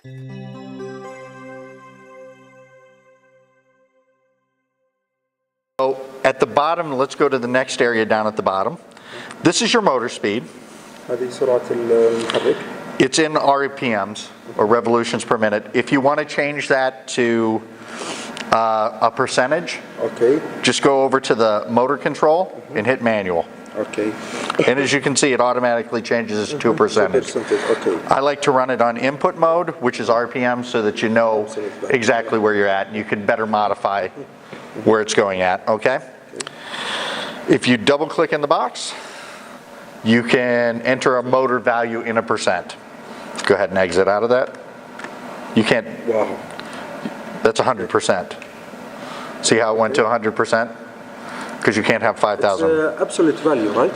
So at the bottom, let's go to the next area down at the bottom. This is your motor speed. هذه سرعة المحرك. It's in RPMs, or revolutions per minute. If you want to change that to a percentage, Okay. just go over to the motor control and hit manual. Okay. And as you can see, it automatically changes to a percentage. Okay. I like to run it on input mode, which is RPM, so that you know Absolutely. exactly where you're at and you can better modify where it's going at, okay? If you double click in the box, you can enter a motor value in a percent. Go ahead and exit out of that. You can't, Wow. that's 100%. See how it went to 100%? Because you can't have 5,000. It's absolute value, right?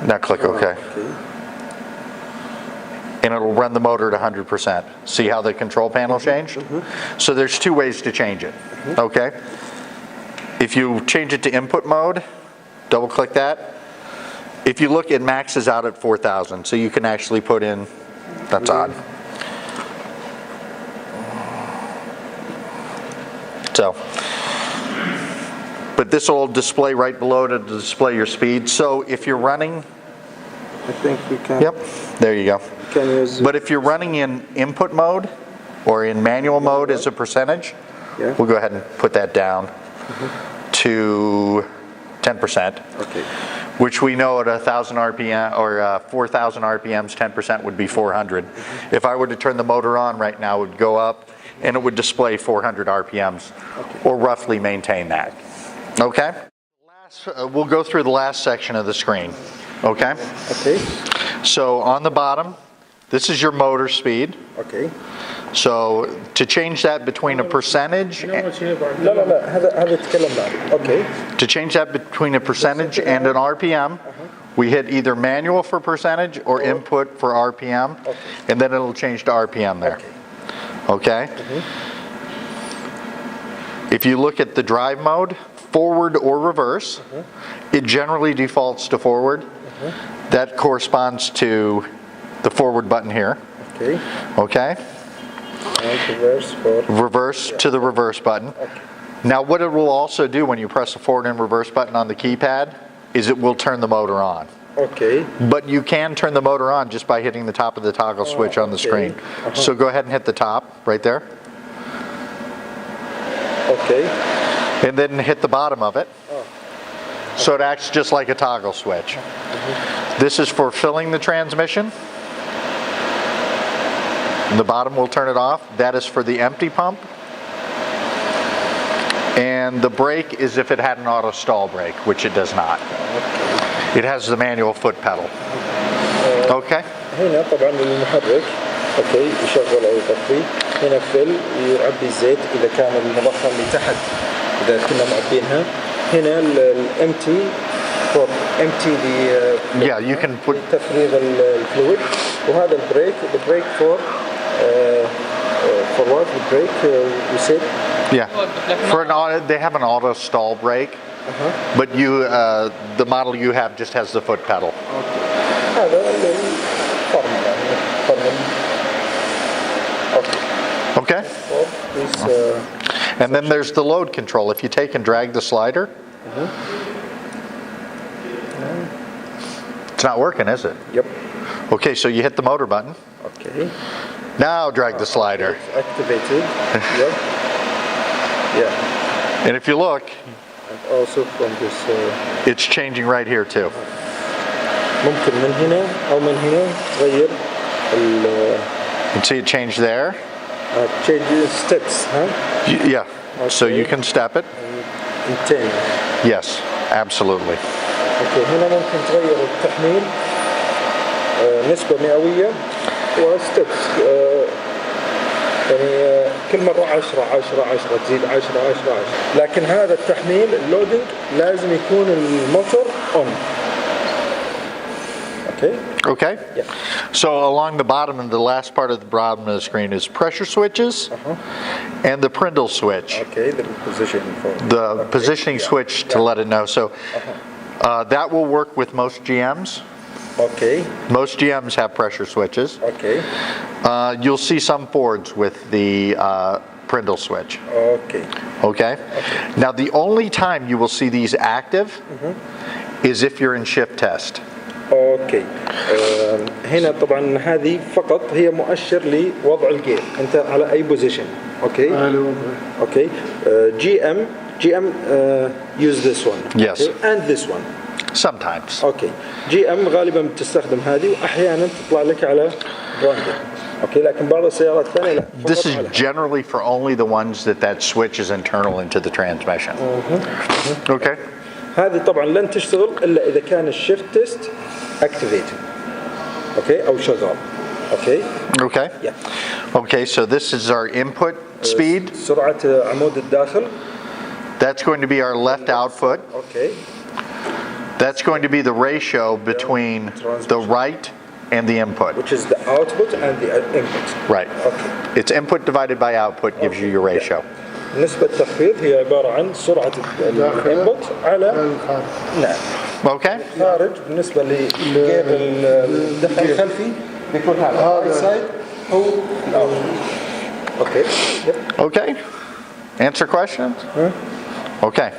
Now click OK. Okay. And it'll run the motor at 100%. See how the control panel changed? So there's two ways to change it, okay? If you change it to input mode, double click that. If you look, it maxes out at 4,000, so you can actually put in, that's odd. So, but this will display right below to display your speed. So if you're running, I think we can. yep, there you go. Can use. But if you're running in input mode or in manual mode as a percentage, Yeah. we'll go ahead and put that down to 10%, Okay. which we know at 1,000 RPM or 4,000 RPMs, 10% would be 400. If I were to turn the motor on right now, it would go up and it would display 400 RPMs, or roughly maintain that. Okay? We'll go through the last section of the screen. Okay? Okay. So on the bottom, this is your motor speed. Okay. So to change that between a percentage, لا لا لا هذا تكلمنا عنه. Okay. to change that between a percentage and an RPM, we hit either manual for percentage or input for RPM, and then it'll change to RPM there. Okay? If you look at the drive mode, forward or reverse, it generally defaults to forward. That corresponds to the forward button here. Okay. Okay? And reverse for. Reverse to the reverse button. Now what it will also do when you press the forward and reverse button on the keypad is it will turn the motor on. Okay. But you can turn the motor on just by hitting the top of the toggle switch on the screen. So go ahead and hit the top right there. Okay. And then hit the bottom of it. So it acts just like a toggle switch. This is for filling the transmission. And the bottom will turn it off. That is for the empty pump. And the brake is if it had an auto stall brake, which it does not. It has the manual foot pedal. Okay? هنا طبعا المحرك اوكي يشغل او يطفي. هنا فل يعبي الزيت اذا كان المضخه اللي تحت اذا كنا معبينها. هنا الامتي فور امتي Yeah, you can put تفريغ الفلويد. وهذا البريك فور what the brake you said. Yeah, for an auto, they have an auto stall brake, but you, the model you have just has the foot pedal. هذا الفورمولا. Okay. And then there's the load control. If you take and drag the slider, it's not working, is it? Yep. Okay, so you hit the motor button. Okay. Now drag the slider. It's activated. Yep. Yeah. And if you look, And also from this. it's changing right here too. ممكن من هنا أو من هنا تغير You can see it change there. change steps, huh? Yeah, so you can step it. In 10. Yes, absolutely. اوكي هنا ممكن تغير التحميل نسبة مئوية وستبس يعني كل مرة 10 تزيد 10. لكن هذا التحميل اللودنج لازم يكون الموتور on. Okay. Yeah. So along the bottom and the last part of the bottom of the screen is pressure switches and the Prindle switch. Okay, the positioning for The positioning switch to let it know. So that will work with most GMs. اوكي Most GMs have pressure switches. اوكي You'll see some Fords with the Prindle switch. اوكي Okay? Now, the only time you will see these active is if you're in shift test. اوكي هنا طبعا هذه فقط هي مؤشر لوضع الجير، انت على اي بوزيشن. اوكي اوكي جي ام use this one. Yes. Okay. and this one. Sometimes. اوكي جي ام غالبا بتستخدم هذه، واحيانا تطلع لك على براندد. اوكي لكن بعض السيارات الثانيه لا. This is generally for only the ones that switch is internal into the transmission. Okay? هذه طبعا لن تشتغل الا اذا كان الشيفت تيست اكتيفيتد. اوكي او شغال. اوكي Okay. Yeah. Okay, so this is our input speed. سرعه عمود الداخل. That's going to be our left output. اوكي That's going to be the ratio between the right and the input. which is the output and the input. Right. اوكي It's input divided by output gives you your ratio. نسبة التخفيض هي عبارة عن سرعة الانبوت على نعم Okay? خارج. بالنسبة لغير الدفع الخلفي بيكون هذا الرايت سايد أو الأوت. اوكي Okay? Answer questions? Okay.